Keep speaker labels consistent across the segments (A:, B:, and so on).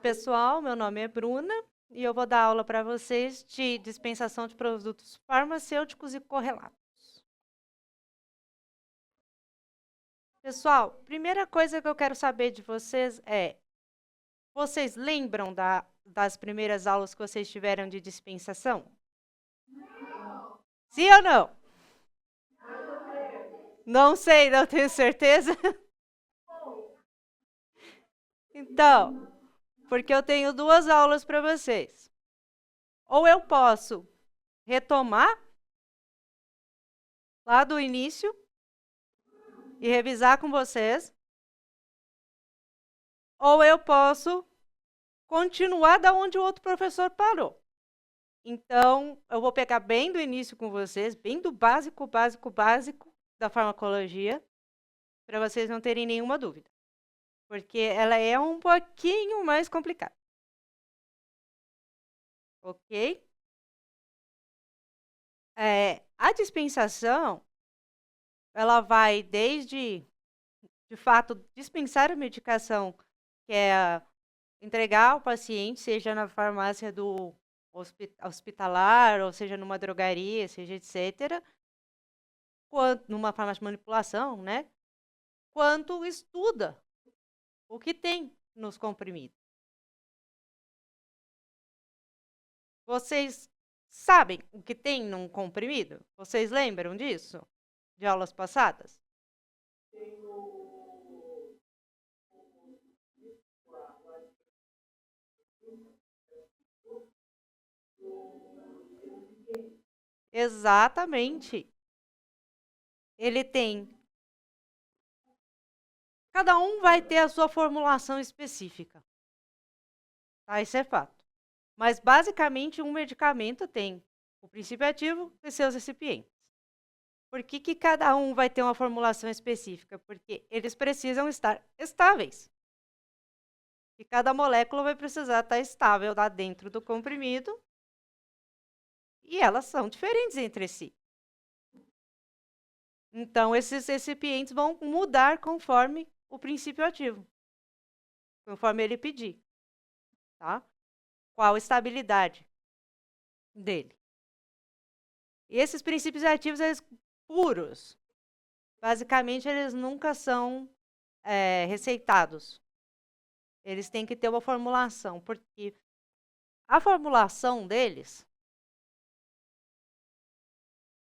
A: pessoal, meu nome é Bruna e eu vou dar aula para vocês de dispensação de produtos farmacêuticos e correlatos. Pessoal, primeira coisa que eu quero saber de vocês é: vocês lembram das primeiras aulas que vocês tiveram de dispensação? Sim ou não? Não sei, não tenho certeza. Então, porque eu tenho duas aulas para vocês. Ou eu posso retomar lá do início e revisar com vocês, ou eu posso continuar da onde o outro professor parou. Então, eu vou pegar bem do início com vocês, bem do básico da farmacologia, para vocês não terem nenhuma dúvida. Porque ela é um pouquinho mais complicada. Ok? A dispensação, ela vai desde, de fato, dispensar a medicação, que é entregar ao paciente, seja na farmácia do hospitalar, ou seja numa drogaria, seja etc., quanto numa farmácia de manipulação, né? Quanto estuda o que tem nos comprimidos. Vocês sabem o que tem num comprimido? Vocês lembram disso? De aulas passadas? Exatamente. Ele tem. Cada um vai ter a sua formulação específica. Tá? Isso é fato. Mas, basicamente, um medicamento tem o princípio ativo e seus recipientes. Por que cada um vai ter uma formulação específica? Porque eles precisam estar estáveis. E cada molécula vai precisar estar estável lá dentro do comprimido. E elas são diferentes entre si. Então, esses recipientes vão mudar conforme o princípio ativo. Conforme ele pedir. Tá? Qual a estabilidade dele. E esses princípios ativos, eles puros, basicamente, eles nunca são receitados. Eles têm que ter uma formulação, porque a formulação deles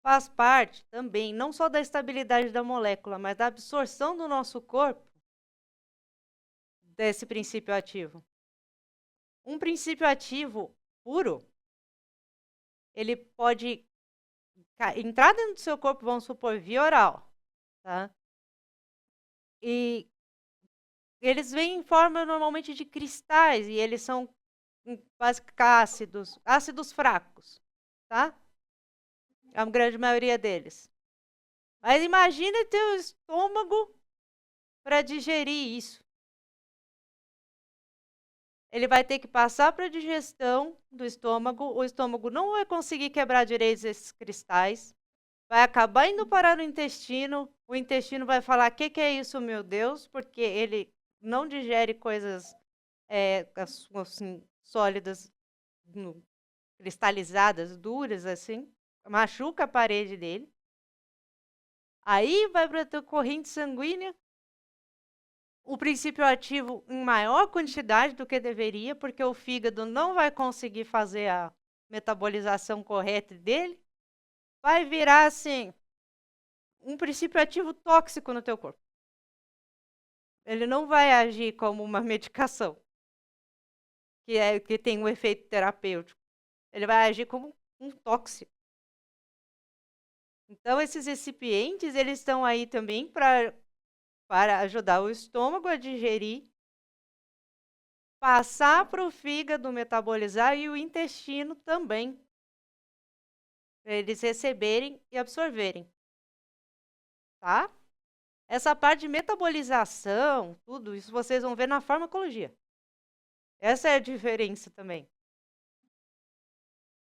A: faz parte também, não só da estabilidade da molécula, mas da absorção do nosso corpo desse princípio ativo. Um princípio ativo puro, ele pode entrar dentro do seu corpo, vamos supor, via oral, tá? E eles vêm em forma normalmente de cristais, e eles são basicamente ácidos fracos, tá? A grande maioria deles. Mas imagine ter o estômago para digerir isso. Ele vai ter que passar para a digestão do estômago, o estômago não vai conseguir quebrar direito esses cristais, vai acabar indo parar no intestino, o intestino vai falar: o que é isso, meu Deus? Porque ele não digere coisas assim, sólidas, cristalizadas, duras assim, machuca a parede dele. Aí vai para a tua corrente sanguínea, o princípio ativo em maior quantidade do que deveria, porque o fígado não vai conseguir fazer a metabolização correta dele, vai virar assim um princípio ativo tóxico no teu corpo. Ele não vai agir como uma medicação, que tem um efeito terapêutico. Ele vai agir como um tóxico. Então, esses recipientes, eles estão aí também para ajudar o estômago a digerir, passar para o fígado metabolizar e o intestino também, para eles receberem e absorverem. Tá? Essa parte de metabolização, tudo isso vocês vão ver na farmacologia. Essa é a diferença também.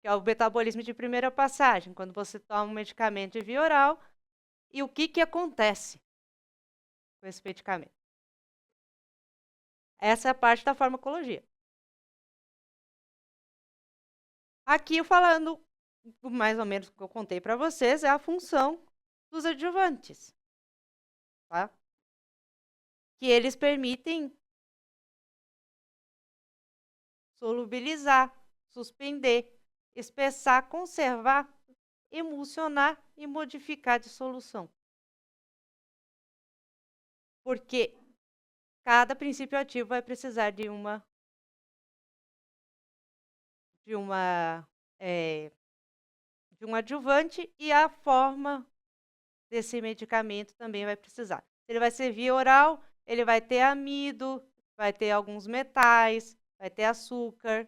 A: Que é o metabolismo de primeira passagem, quando você toma um medicamento de via oral, e o que acontece com esse medicamento. Essa é a parte da farmacologia. Aqui, falando mais ou menos o que eu contei para vocês, é a função dos adjuvantes, tá? Que eles permitem solubilizar, suspender, espessar, conservar, emulsionar e modificar a dissolução. Porque cada princípio ativo vai precisar de um adjuvante e a forma desse medicamento também vai precisar. Ele vai ser via oral, ele vai ter amido, vai ter alguns metais, vai ter açúcar.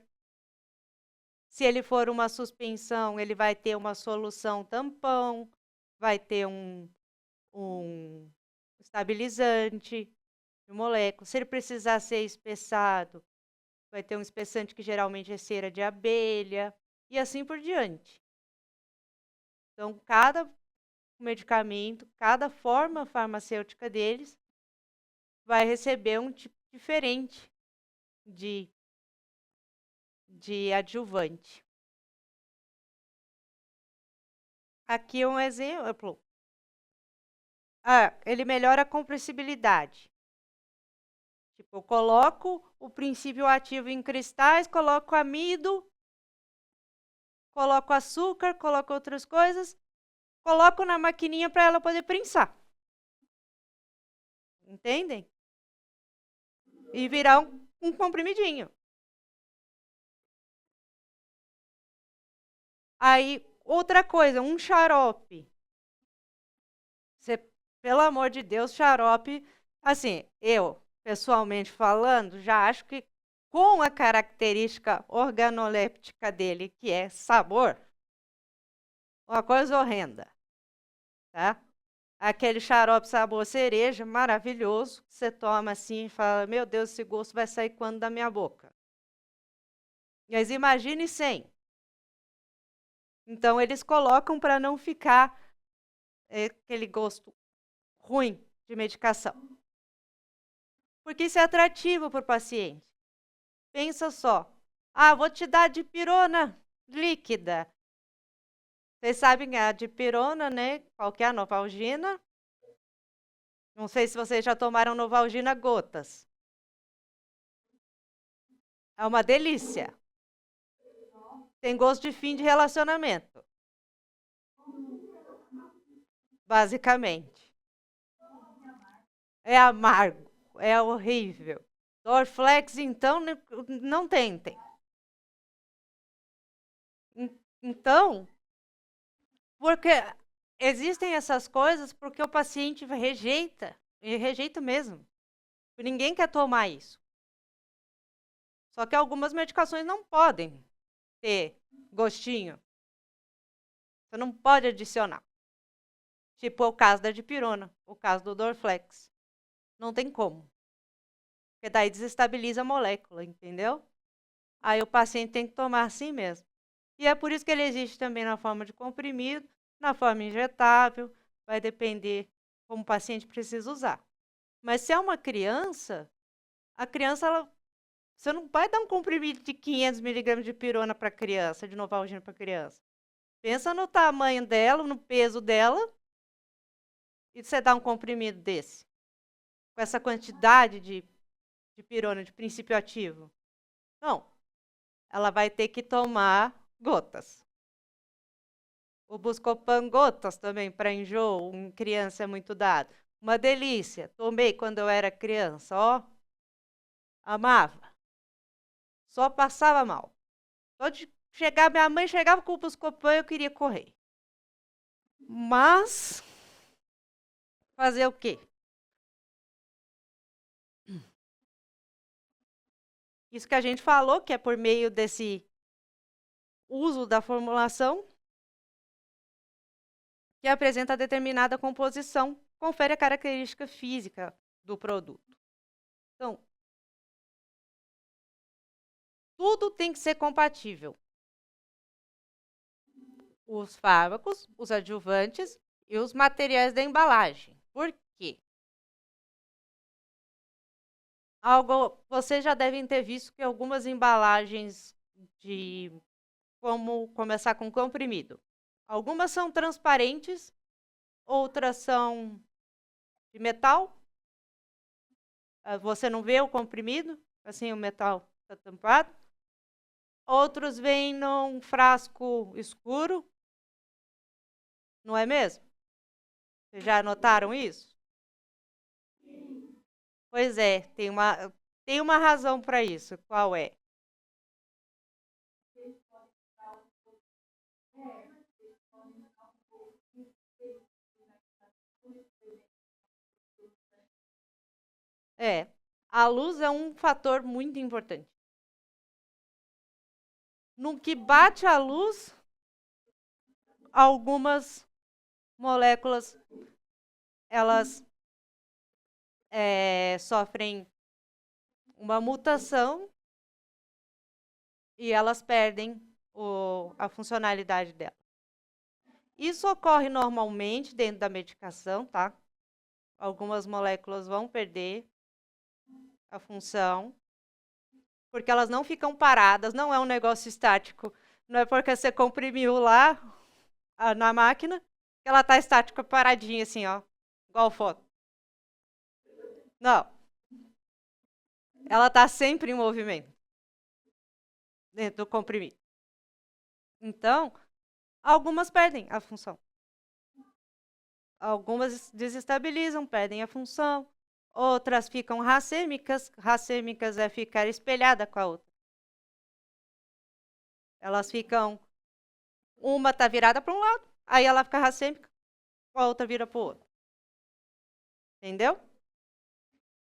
A: Se ele for uma suspensão, ele vai ter uma solução tampão, vai ter um estabilizante de molécula. Se ele precisar ser espessado, vai ter um espessante que geralmente é cera de abelha, e assim por diante. Então, cada medicamento, cada forma farmacêutica deles vai receber um tipo diferente de adjuvante. Aqui um exemplo. Ele melhora a compressibilidade. Tipo, eu coloco o princípio ativo em cristais, coloco amido, coloco açúcar, coloco outras coisas, coloco na maquininha para ela poder prensar. Entendem? E virar um comprimidinho. Aí, outra coisa, um xarope. Você, pelo amor de Deus, xarope, assim, eu, pessoalmente falando, já acho que com a característica organoléptica dele, que é sabor, uma coisa horrenda, tá? Aquele xarope sabor cereja, maravilhoso, você toma assim e fala, meu Deus, esse gosto vai sair quando da minha boca? Mas imagine sem. Então, eles colocam para não ficar aquele gosto ruim de medicação. Porque isso é atrativo para o paciente. Pensa só. Vou te dar dipirona líquida. Vocês sabem a dipirona, né? Qual que é a Novalgina? Não sei se vocês já tomaram Novalgina gotas. É uma delícia. Tem gosto de fim de relacionamento. Basicamente. É amargo. É horrível. Dorflex, então, não tentem. Então, porque existem essas coisas porque o paciente rejeita, e rejeita mesmo. Ninguém quer tomar isso. Só que algumas medicações não podem ter gostinho. Você não pode adicionar. Tipo o caso da dipirona, o caso do Dorflex. Não tem como. Porque daí desestabiliza a molécula, entendeu? Aí o paciente tem que tomar assim mesmo. E é por isso que ele existe também na forma de comprimido, na forma injetável, vai depender como o paciente precisa usar. Mas se é uma criança, a criança, você não vai dar um comprimido de 500 mg de pirona para criança, de Novalgina para criança. Pensa no tamanho dela, no peso dela, e você dá um comprimido desse, com essa quantidade de pirona, de princípio ativo. Não, ela vai ter que tomar gotas. O Buscopan gotas também para enjoo, em criança é muito dado. Uma delícia, tomei quando eu era criança, ó. Amava. Só passava mal. Só de chegar, minha mãe chegava com o Buscopan, eu queria correr. Mas, fazer o quê? Isso que a gente falou, que é por meio desse uso da formulação, que apresenta determinada composição, confere a característica física do produto. Então, tudo tem que ser compatível. Os fármacos, os adjuvantes e os materiais da embalagem. Por quê? Vocês já devem ter visto que algumas embalagens de como começar com comprimido. Algumas são transparentes, outras são de metal. Você não vê o comprimido, assim o metal está tampado. Outros vêm num frasco escuro, não é mesmo? Vocês já notaram isso? Pois é, tem uma razão para isso. Qual é? A luz é um fator muito importante. No que bate a luz, algumas moléculas elas sofrem uma mutação e elas perdem a funcionalidade dela. Isso ocorre normalmente dentro da medicação, tá? Algumas moléculas vão perder a função, porque elas não ficam paradas, não é um negócio estático. Não é porque você comprimiu lá na máquina que ela está estática, paradinha assim, ó, igual foto. Não. Ela está sempre em movimento dentro do comprimido. Então, algumas perdem a função. Algumas desestabilizam, perdem a função. Outras ficam racêmicas. Racêmicas é ficar espelhada com a outra. Elas ficam... Uma está virada para um lado, aí ela fica racêmica, a outra vira para o outro. Entendeu?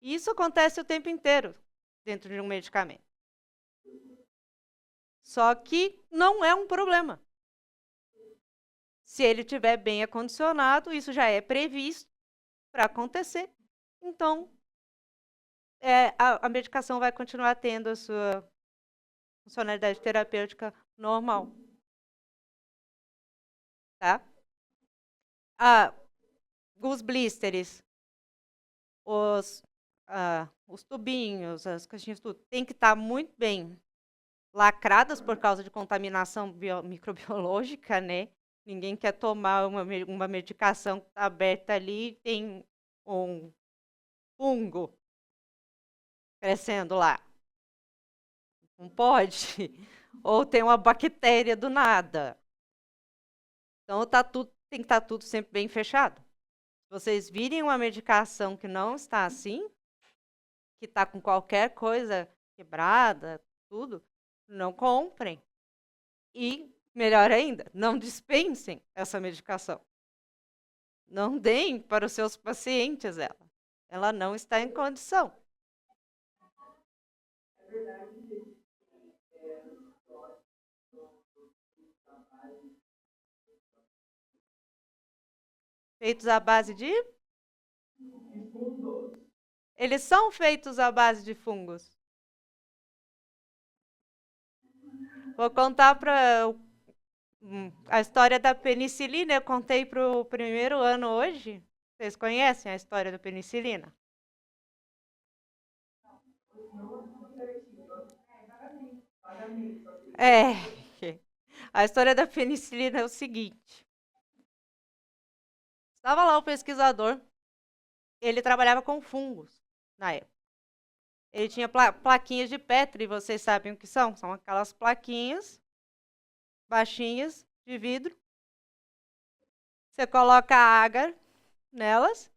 A: Isso acontece o tempo inteiro dentro de um medicamento. Só que não é um problema. Se ele estiver bem acondicionado, isso já é previsto para acontecer. Então, a medicação vai continuar tendo a sua funcionalidade terapêutica normal. Tá? Os blisters, os tubinhos, as caixinhas, tudo, tem que estar muito bem lacradas por causa de contaminação microbiológica, né? Ninguém quer tomar uma medicação que está aberta ali e tem um fungo crescendo lá. Não pode. Ou tem uma bactéria do nada. Então tem que estar tudo sempre bem fechado. Se vocês virem uma medicação que não está assim, que está com qualquer coisa quebrada, tudo, não comprem. E, melhor ainda, não dispensem essa medicação. Não deem para os seus pacientes ela. Ela não está em condição. Feitos à base de? Eles são feitos à base de fungos. Vou contar para a história da penicilina. Eu contei para o primeiro ano hoje. Vocês conhecem a história da penicilina? A história da penicilina é o seguinte. Estava lá o pesquisador. Ele trabalhava com fungos na época. Ele tinha plaquinhas de Petri, vocês sabem o que são? São aquelas plaquinhas baixinhas de vidro. Você coloca agar nelas,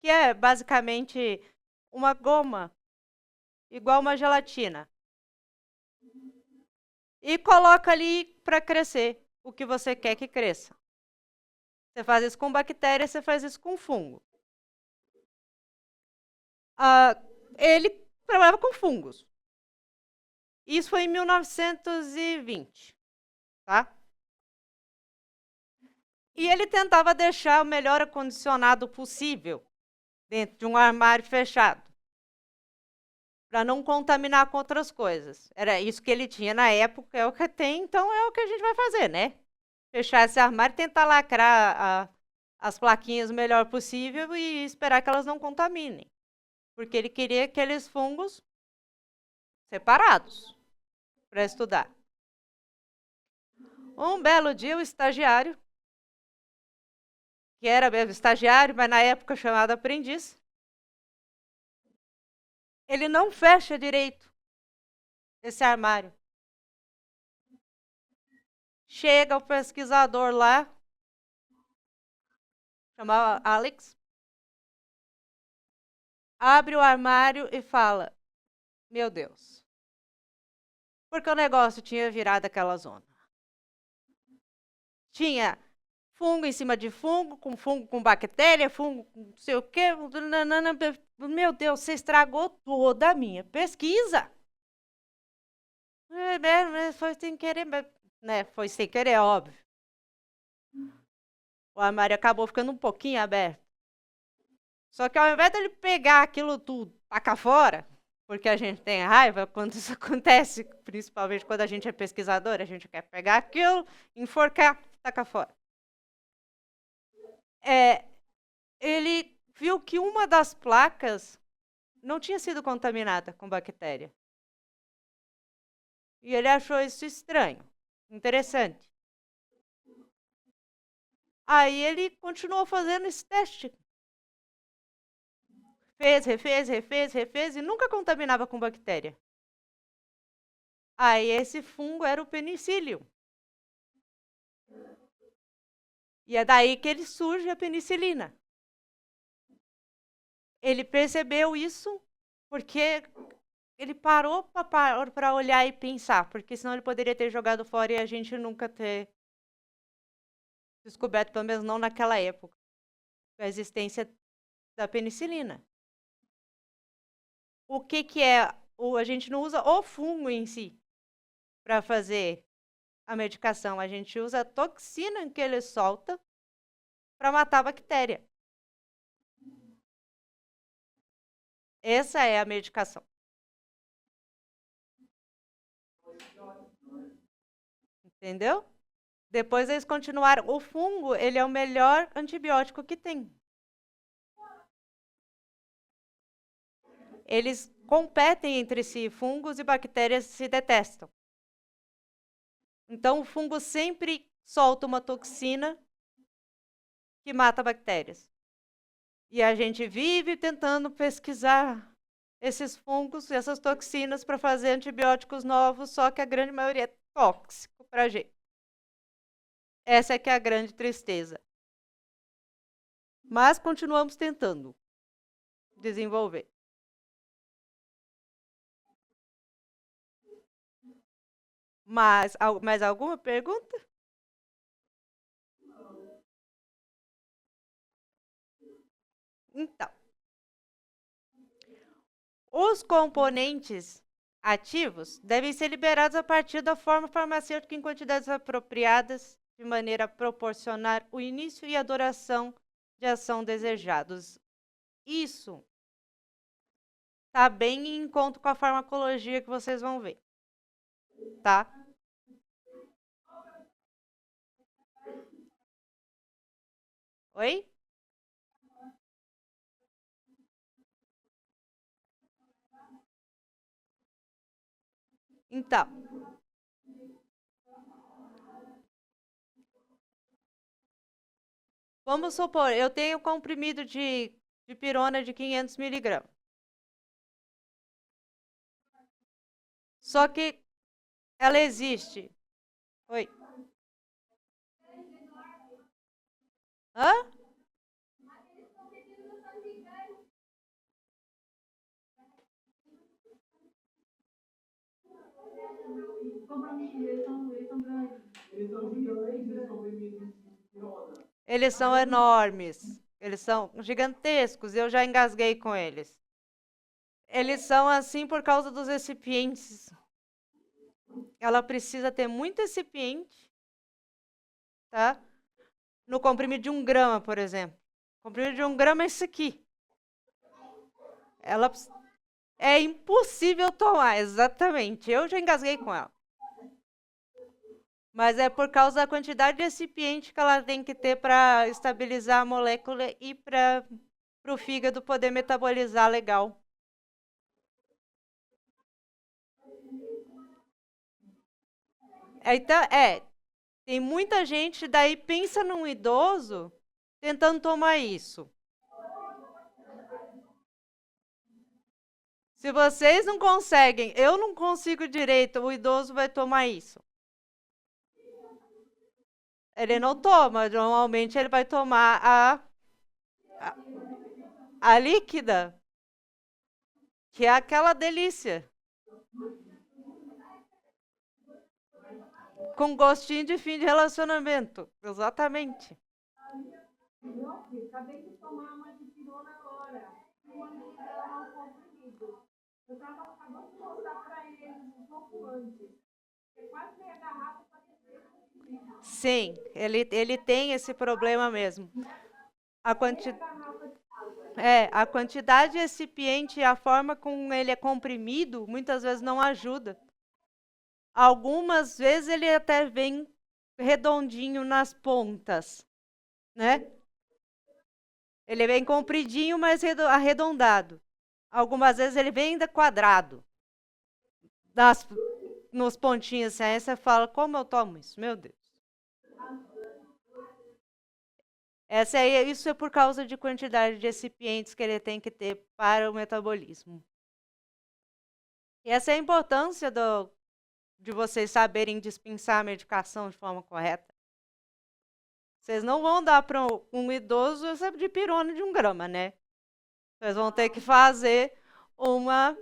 A: que é basicamente uma goma, igual uma gelatina. E coloca ali para crescer o que você quer que cresça. Você faz isso com bactéria, você faz isso com fungo. Ele trabalhava com fungos. Isso foi em 1920, tá? E ele tentava deixar o melhor acondicionado possível dentro de um armário fechado, para não contaminar com outras coisas. Era isso que ele tinha na época, é o que tem, então é o que a gente vai fazer, né? Fechar esse armário, tentar lacrar as plaquinhas o melhor possível e esperar que elas não contaminem. Porque ele queria aqueles fungos separados, para estudar. Um belo dia, o estagiário, que era mesmo estagiário, mas na época chamado aprendiz, ele não fecha direito esse armário. Chega o pesquisador lá, chamava Alex, abre o armário e fala: meu Deus, porque o negócio tinha virado aquela zona. Tinha fungo em cima de fungo com bactéria, fungo com não sei o quê. Meu Deus, você estragou toda a minha pesquisa. Foi sem querer, né? Foi sem querer, óbvio. O armário acabou ficando um pouquinho aberto. Só que ao invés dele pegar aquilo tudo, tacar fora, porque a gente tem raiva quando isso acontece, principalmente quando a gente é pesquisador, a gente quer pegar aquilo, enforcar, tacar fora. Ele viu que uma das placas não tinha sido contaminada com bactéria. E ele achou isso estranho, interessante. Aí ele continuou fazendo esse teste. Refez e nunca contaminava com bactéria. Aí esse fungo era o penicillium. E é daí que ele surge a penicilina. Ele percebeu isso porque ele parou para olhar e pensar, porque senão ele poderia ter jogado fora e a gente nunca ter descoberto, pelo menos não naquela época, a existência da penicilina. O que é? A gente não usa o fungo em si para fazer a medicação, a gente usa a toxina que ele solta para matar a bactéria. Essa é a medicação. Entendeu? Depois eles continuaram. O fungo, ele é o melhor antibiótico que tem. Eles competem entre si, fungos e bactérias se detestam. Então o fungo sempre solta uma toxina que mata bactérias. E a gente vive tentando pesquisar esses fungos, essas toxinas para fazer antibióticos novos, só que a grande maioria é tóxico para a gente. Essa é que é a grande tristeza. Mas continuamos tentando desenvolver. Mais alguma pergunta? Então, os componentes ativos devem ser liberados a partir da forma farmacêutica em quantidades apropriadas, de maneira a proporcionar o início e a duração de ação desejados. Isso está bem em conta com a farmacologia que vocês vão ver, tá? Oi? Então, vamos supor, eu tenho comprimido de pirona de 500 miligramas. Só que ela existe. Oi? Hã? Eles são enormes. Eles são gigantescos. Eu já engasguei com eles. Eles são assim por causa dos recipientes. Ela precisa ter muito recipiente, tá? No comprimido de 1 grama, por exemplo. O comprimido de 1 grama é esse aqui. Ela é impossível tomar, exatamente. Eu já engasguei com ela. Mas é por causa da quantidade de recipiente que ela tem que ter para estabilizar a molécula e para o fígado poder metabolizar legal. Então, tem muita gente daí pensa num idoso tentando tomar isso. Se vocês não conseguem, eu não consigo direito, o idoso vai tomar isso. Ele não toma, normalmente ele vai tomar a líquida, que é aquela delícia. Com gostinho de fim de relacionamento. Exatamente.
B: Acabei de tomar uma dipirona agora. Uma dipirona ao comprimido. Eu estava acabando de mostrar para eles um pouco antes. É quase meia garrafa para descer.
A: Sim, ele tem esse problema mesmo. A quantidade de recipiente e a forma como ele é comprimido muitas vezes não ajuda. Algumas vezes ele até vem redondinho nas pontas, né? Ele vem compridinho, mas arredondado. Algumas vezes ele vem ainda quadrado. Nos pontinhos assim, aí você fala, como eu tomo isso? Meu Deus. Isso é por causa de quantidade de recipientes que ele tem que ter para o metabolismo. E essa é a importância de vocês saberem dispensar a medicação de forma correta. Vocês não vão dar para um idoso essa dipirona de 1 grama, né? Vocês vão ter que fazer uma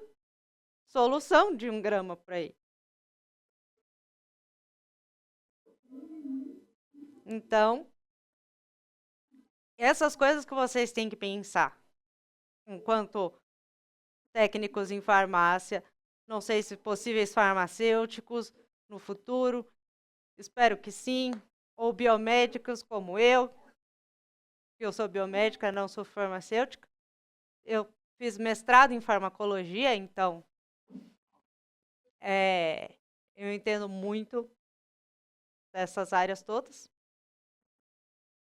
A: solução de 1 grama para ele. Então, essas coisas que vocês têm que pensar enquanto técnicos em farmácia, não sei se possíveis farmacêuticos no futuro, espero que sim, ou biomédicos como eu sou biomédica, não sou farmacêutica. Eu fiz mestrado em farmacologia, então eu entendo muito dessas áreas todas.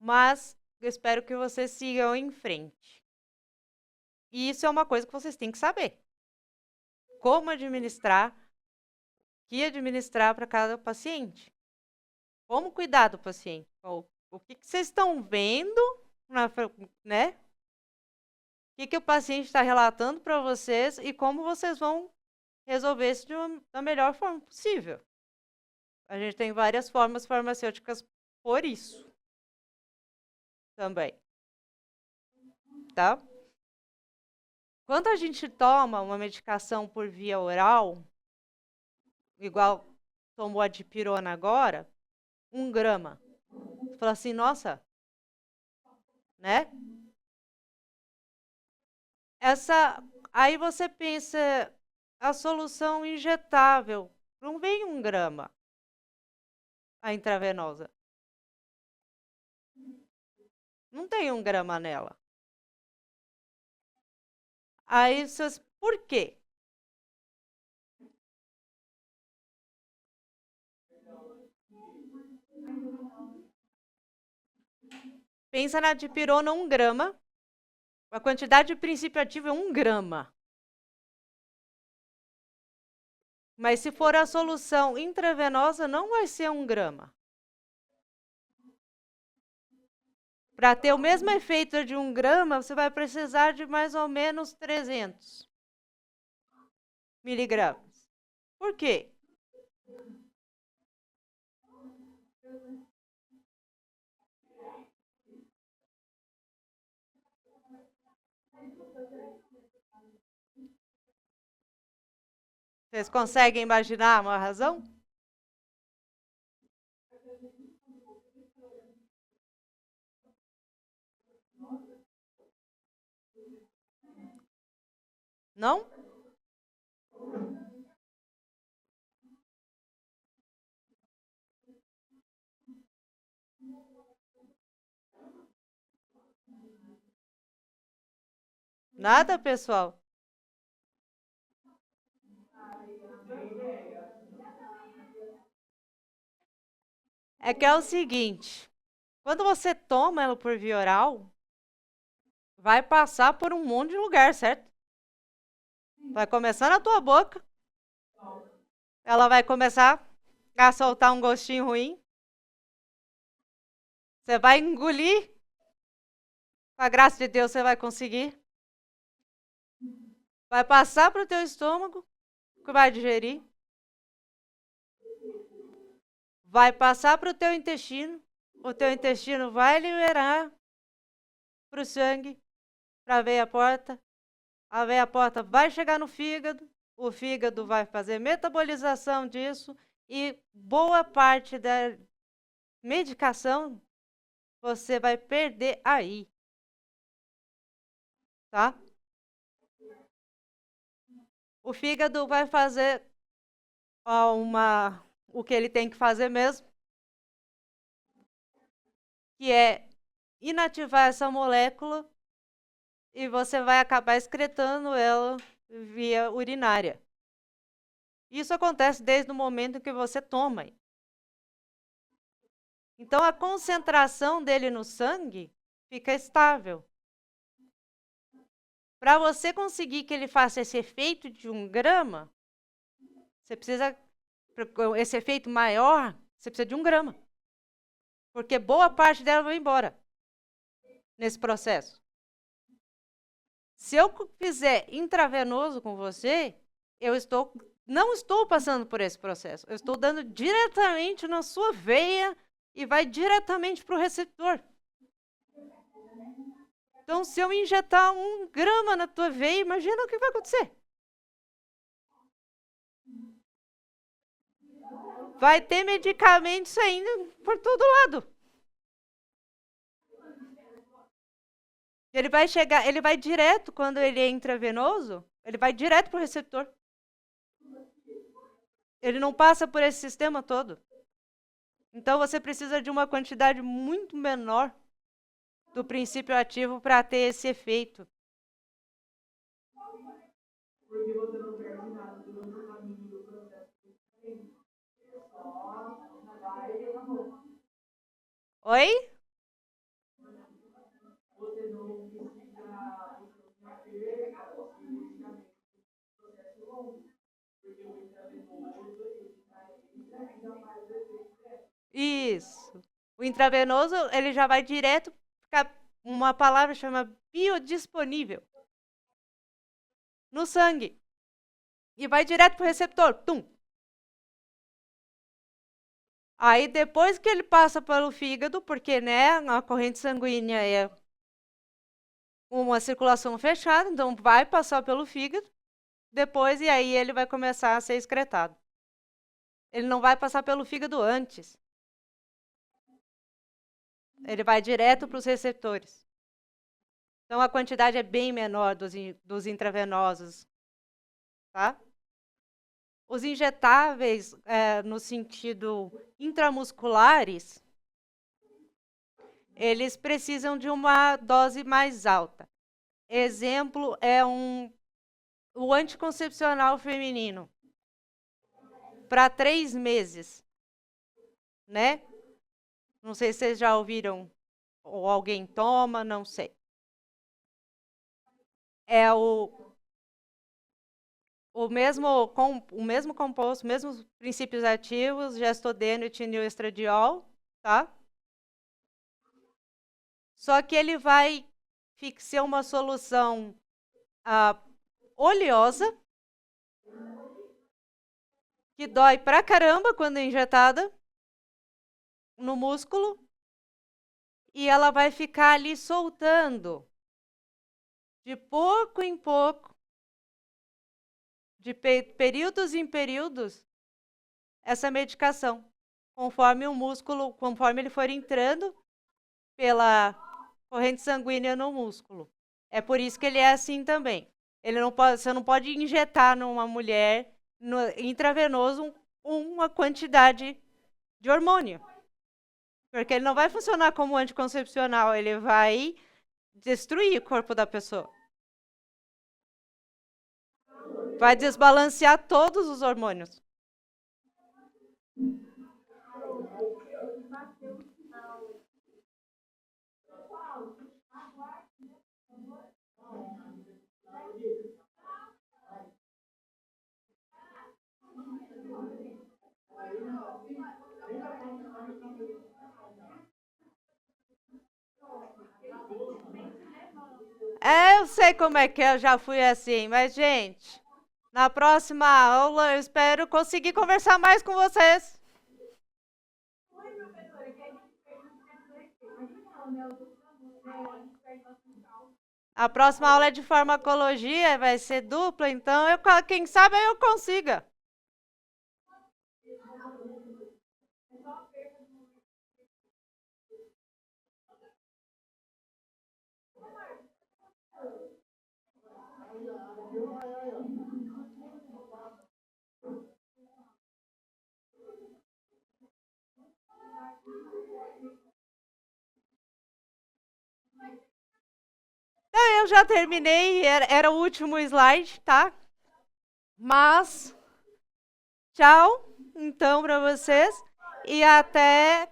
A: Mas eu espero que vocês sigam em frente. E isso é uma coisa que vocês têm que saber. Como administrar, o que administrar para cada paciente. Como cuidar do paciente. O que vocês estão vendo, né? O que o paciente está relatando para vocês e como vocês vão resolver isso da melhor forma possível. A gente tem várias formas farmacêuticas por isso também. Tá? Quando a gente toma uma medicação por via oral, igual tomou a dipirona agora, 1 grama. Você fala assim, nossa, né? Aí você pensa, a solução injetável, não vem 1 grama, a intravenosa. Não tem 1 grama nela. Aí vocês, por quê? Pensa na dipirona 1 grama. A quantidade de princípio ativo é 1 grama. Mas se for a solução intravenosa, não vai ser 1 grama. Para ter o mesmo efeito de 1 grama, você vai precisar de mais ou menos 300 miligramas. Por quê? Vocês conseguem imaginar uma razão? Não? Nada, pessoal? É que é o seguinte, quando você toma ela por via oral, vai passar por um monte de lugar, certo? Vai começar na tua boca, ela vai começar a soltar um gostinho ruim. Você vai engolir. Com a graça de Deus, você vai conseguir. Vai passar para o teu estômago, que vai digerir. Vai passar para o teu intestino. O teu intestino vai liberar para o sangue, para a veia porta. A veia porta vai chegar no fígado. O fígado vai fazer metabolização disso. E boa parte da medicação você vai perder aí. Tá? O fígado vai fazer o que ele tem que fazer mesmo, que é inativar essa molécula e você vai acabar excretando ela via urinária. Isso acontece desde o momento que você toma. Então a concentração dele no sangue fica estável. Para você conseguir que ele faça esse efeito de 1 grama, você precisa, esse efeito maior, você precisa de 1 grama. Porque boa parte dela vai embora nesse processo. Se eu fizer intravenoso com você, não estou passando por esse processo. Eu estou dando diretamente na sua veia e vai diretamente para o receptor. Então, se eu injetar 1 grama na tua veia, imagina o que vai acontecer. Vai ter medicamentos saindo por todo lado. Ele vai direto, quando ele é intravenoso, ele vai direto para o receptor. Ele não passa por esse sistema todo. Então, você precisa de uma quantidade muito menor do princípio ativo para ter esse efeito.
B: Porque você não perde nada durante o caminho do processo. Só vai e acabou.
A: Oi?
B: Você não precisa ter o processo longo. Porque o intravenoso, ele já faz o efeito.
A: Isso. O intravenoso, ele já vai direto, uma palavra chama biodisponível, no sangue. E vai direto para o receptor. Tum. Aí depois que ele passa pelo fígado, porque né, a corrente sanguínea é uma circulação fechada, então vai passar pelo fígado, depois e aí ele vai começar a ser excretado. Ele não vai passar pelo fígado antes. Ele vai direto para os receptores. Então a quantidade é bem menor dos intravenosos. Tá? Os injetáveis, no sentido intramusculares, eles precisam de uma dose mais alta. Exemplo é o anticoncepcional feminino, para 3 meses, né? Não sei se vocês já ouviram, ou alguém toma, não sei. É o mesmo composto, mesmos princípios ativos, gestodeno e etinilestradiol, tá? Só que ele vai ser uma solução oleosa, que dói pra caramba quando é injetada no músculo, e ela vai ficar ali soltando, de pouco em pouco, de períodos em períodos, essa medicação, conforme o músculo, conforme ele for entrando pela corrente sanguínea no músculo. É por isso que ele é assim também. Você não pode injetar numa mulher intravenoso uma quantidade de hormônio. Porque ele não vai funcionar como anticoncepcional, ele vai destruir o corpo da pessoa. Vai desbalancear todos os hormônios. É, eu sei como é que é, eu já fui assim, mas, gente, na próxima aula eu espero conseguir conversar mais com vocês.
B: Oi, professora, que a gente perde o tempo do ET. A gente não, né? Os outros alunos, né? A gente perde bastante aula.
A: A próxima aula é de farmacologia, vai ser dupla, então quem sabe eu consiga.
B: É só a perda do.
A: Eu já terminei, era o último slide, tá? Mas, tchau, então, para vocês. E até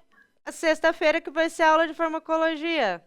A: sexta-feira que vai ser aula de farmacologia.